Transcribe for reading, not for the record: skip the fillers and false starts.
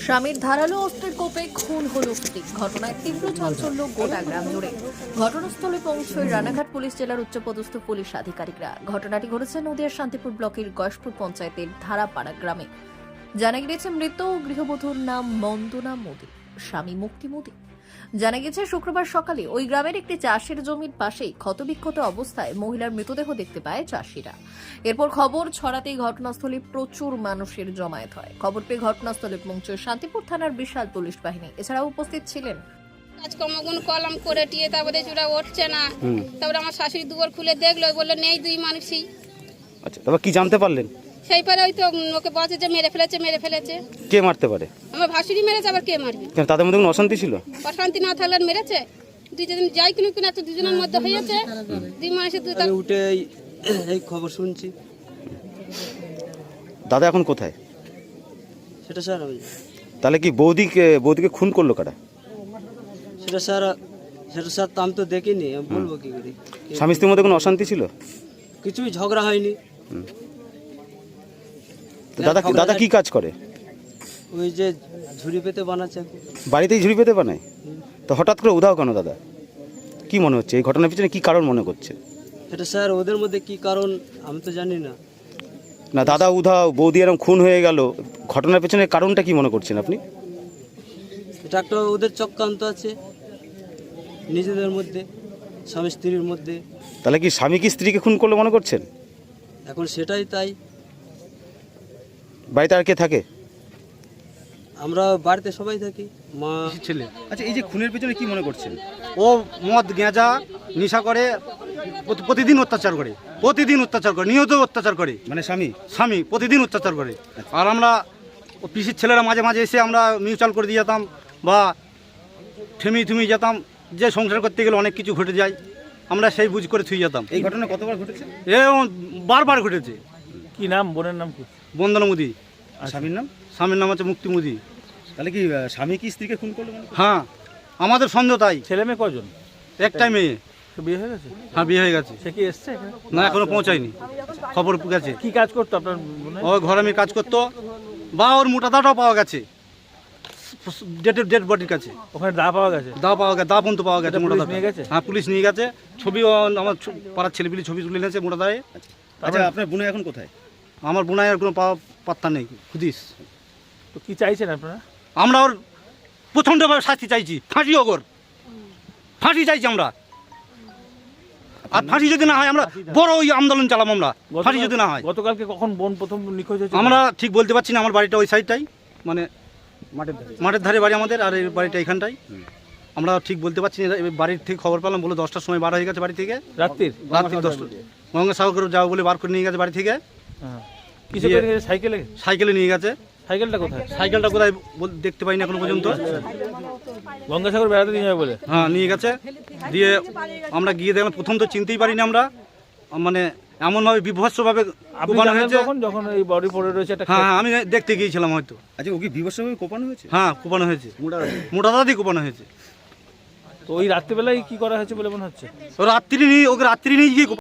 স্বামীর ধারালো অস্ত্রের কোপে খুন হলো স্ত্রী। ঘটনায় তীব্র চাঞ্চল্য গোটা গ্রাম জুড়ে। ঘটনাস্থলে পৌঁছয় রানাঘাট পুলিশ জেলার উচ্চপদস্থ পুলিশ আধিকারিকরা। ঘটনাটি ঘটেছে নদিয়ার শান্তিপুর ব্লকের গয়েশপুর পঞ্চায়েতের ধারাপাড়া গ্রামে। জানা গিয়েছে মৃত গৃহবধূর নাম মন্দনা মোদী, স্বামী মুক্তি মোদী। জানা গেছে শুক্রবার সকালে ওই গ্রামের একটি চাষের জমির পাশেই ক্ষতবিক্ষত অবস্থায় মহিলার মৃতদেহ দেখতে পায় চাষিরা। এরপর খবর ছড়াতেই ঘটনাস্থলে প্রচুর মানুষের জমায়েত হয়। খবর পেয়ে ঘটনাস্থলে পৌঁছয় শান্তিপুর থানার বিশাল পুলিশ বাহিনী। এছাড়াও উপস্থিত ছিলেন কাজকর্মগুলো কলম করে টিয়ে, তারপরে চূড়া উঠছে না। তারপরে আমার শাশুড়ি দুয়ার খুলে দেখলো, বললো নেই দুই মানুষই। আচ্ছা, তারপর কি জানতে পারলেন? সেই পরে ওই তো ওকে বলছে যে মেরে ফেলেছে। কে মারতে পারে? আমার ভাসুরি মেরেছে, আবার কে মারবে? কেন, তাদের মধ্যে কোনো অশান্তি ছিল? অশান্তি না থাকলে মেরেছে। দুইজন যাই কিনা একটা দুজনের মধ্যে হয়েছে। দুই মানুষের দুই আমি উঠে এই খবর শুনছি। দাদা এখন কোথায়? সেটা স্যার আমি তাহলে কি বৌদিকে খুন করলো কারা? সেটা স্যার তো আমি তো দেখিনি, আমি বলবো কি করে? স্বামী স্ত্রীর মধ্যে কোনো অশান্তি ছিল? কিছুই ঝগড়া হয়নি। দাদা কি কাজ করে? ওই যে ঝুড়ি পেতে বানাচ্ছে। বাড়িতেই ঝুড়ি পেতে বানায়? তো হঠাৎ করে উধাও কেন দাদা? কি মনে হচ্ছে এই ঘটনার পিছনে কি কারণ মনে করছে? সেটা স্যার ওদের মধ্যে কি কারণ আমি তো জানি না। না, দাদা উধাও, বৌদি এরকম খুন হয়ে গেল, ঘটনার পেছনে কারণটা কি মনে করছেন আপনি? এটা একটা ওদের চক্রান্ত আছে নিজেদের মধ্যে, স্বামী স্ত্রীর মধ্যে। তাহলে কি স্বামী কি স্ত্রীকে খুন করলো মনে করছেন? এখন সেটাই তাই। বাড়িতে আর কে থাকে? আমরা বাড়িতে সবাই থাকি, মা ছেলে। আচ্ছা, এই যে খুনের পেছনে কি মনে করছেন? ও মদ গেঁজা নেশা করে, প্রতিদিন অত্যাচার করে, নিয়ত অত্যাচার করে। মানে স্বামী প্রতিদিন অত্যাচার করে। আর আমরা ও পিসির ছেলেরা মাঝে মাঝে এসে আমরা মিউচুয়াল করে দিয়ে যেতাম বা থেমি যেতাম। যে সংসার করতে গেলে অনেক কিছু ঘটে যায়, আমরা সেই বুঝ করে থুই যেতাম। এই ঘটনা কতবার ঘটেছে? এ বারবার ঘটেছে। কি নাম, বোনের নাম কি? বন্দনা মোদী। স্বামীর নাম? স্বামীর নাম হচ্ছে মুক্তি মোদী। তাহলে কি স্বামী কি স্ত্রীকে খুন করলো? হ্যাঁ, আমাদের সন্দেহ তাই। ছেলে মেয়ে কজন? একটাই মেয়ে। বিয়ে হয়ে গেছে? হ্যাঁ, বিয়ে হয়ে গেছে। সে কি এসছে এখানে? না, এখনো পৌঁছায়নি, খবর গেছে। কি কাজ করতো আপনার বোনের? ও ঘরামি কাজ করতো, বা ওর মোটা দাটাও পাওয়া গেছে ডেড বডির কাছে। ওখানে দা পাওয়া গেছে? দা পর্যন্ত পাওয়া গেছে। মোটা পুলিশ দাটা নিয়ে গেছে? হ্যাঁ, পুলিশ নিয়ে গেছে। ছবিও আমার পাড়ার ছেলেপিলি ছবি তুলে নিয়েছে মোটা দায়ে। আচ্ছা, আপনার বোন এখন কোথায়? আমার বোনাইয়ের কোনো পাত্তা নেই, খুদিস। তো কি চাইছেন আপনারা? আমরা ওর প্রচণ্ডভাবে শাস্তি চাইছি, ফাঁসি ওর ফাঁসি চাইছি আমরা। আর ফাঁসি যদি না হয় আমরা বড় ওই আন্দোলন চালাম আমরা, ফাঁসি যদি না হয়। গতকালকে কখন বোন প্রথম নিখোঁজ হয়েছে? আমরা ঠিক বলতে পারছি না। আমার বাড়িটা ওই সাইডটাই, মানে মাঠের ধারে বাড়ি আমাদের, আর এই বাড়িটা এখানটাই। আমরা ঠিক বলতে পারছি না। বাড়ির থেকে খবর পেলাম, বলে 10টার সময় বার হয়ে গেছে বাড়ি থেকে। রাত্রি 10টা গঙ্গাসাগর যাও বলে বার করে নিয়ে গেছে বাড়ি থেকে। কিসে করে নিয়ে গেছে? সাইকেলে নিয়ে গেছে। সাইকেলটা কোথায়? সাইকেলটা কোথায় দেখতে পাইনি এখনো পর্যন্ত। গঙ্গাসাগর বেড়াতে নিয়ে যাবে বলে? হ্যাঁ, নিয়ে গেছে। দিয়ে আমরা গিয়ে দেখলাম, প্রথম তো চিনতেই পারিনি আমরা, মানে এমনভাবে বিভৎসভাবে কোপানো হয়েছে। যখন এই বডি পড়ে রয়েছে একটা। হ্যাঁ, আমি দেখতে গিয়েছিলাম হয়তো। আচ্ছা, ও কি বিভৎসভাবে কোপানো হয়েছে? হ্যাঁ, কোপানো হয়েছে, মোটা দাদি কোপানো হয়েছে। তো ওই রাত্রিবেলায় কি করা হয়েছে বলে মনে হচ্ছে? ওকে রাত্রি নিয়ে গিয়ে